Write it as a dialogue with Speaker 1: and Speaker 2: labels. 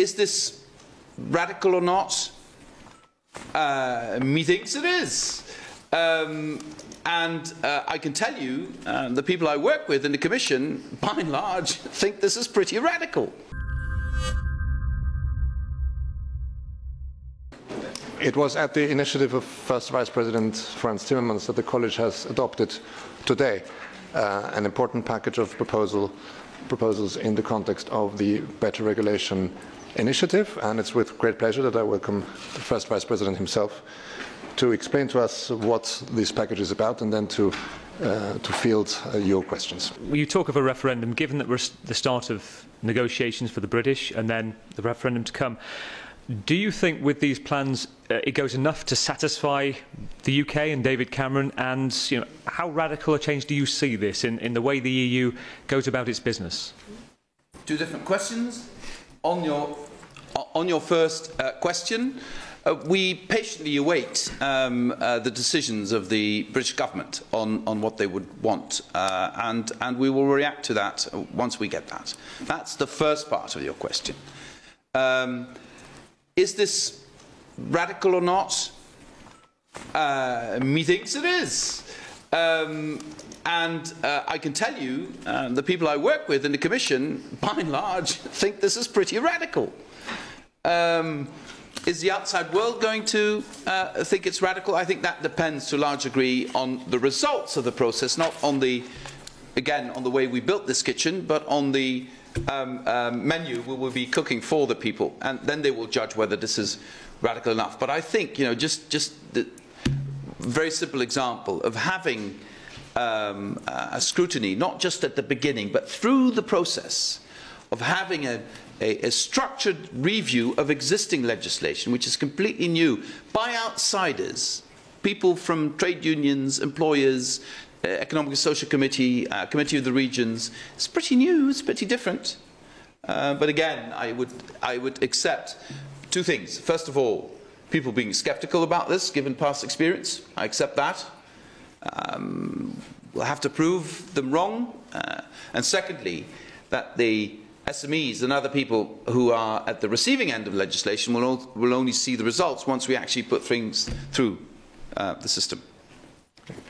Speaker 1: Is this radical or not? Methinks it is. I can tell you, the people I work with in the Commission, by and large, think this is pretty radical.
Speaker 2: It was at the initiative of First Vice President Frans Timmermans that the College has adopted today an important package of proposals in the context of the Better Regulation initiative, and it's with great pleasure that I welcome the First Vice President himself to explain to us what this package is about and then to field your questions.
Speaker 3: You talk of a referendum. Given that we're at the start of negotiations for the British and then the referendum to come, do you think with these plans it goes enough to satisfy the UK and David Cameron? And how radical a change do you see this in the way the EU goes about its business?
Speaker 1: Two different questions. On your first question, we patiently await the decisions of the British government on what they would want, and we will react to that once we get that. That's the first part of your question. Is this radical or not? Methinks it is. I can tell you, the people I work with in the Commission, by and large, think this is pretty radical. Is the outside world going to think it's radical? I think that depends to a large degree on the results of the process, not on the, again, on the way we built this kitchen, but on the menu we will be cooking for the people, and then they will judge whether this is radical enough. But I think, just the very simple example of having a scrutiny, not just at the beginning, but through the process of having a structured review of existing legislation, which is completely new, by outsiders, people from trade unions, employers, Economic and Social Committee, Committee of the Regions. It's pretty new, it's pretty different. But again, I would accept two things. First of all, people being sceptical about this, given past experience. I accept that. We'll have to prove them wrong. And secondly, that the SMEs and other people who are at the receiving end of legislation will only see the results once we actually put things through the system.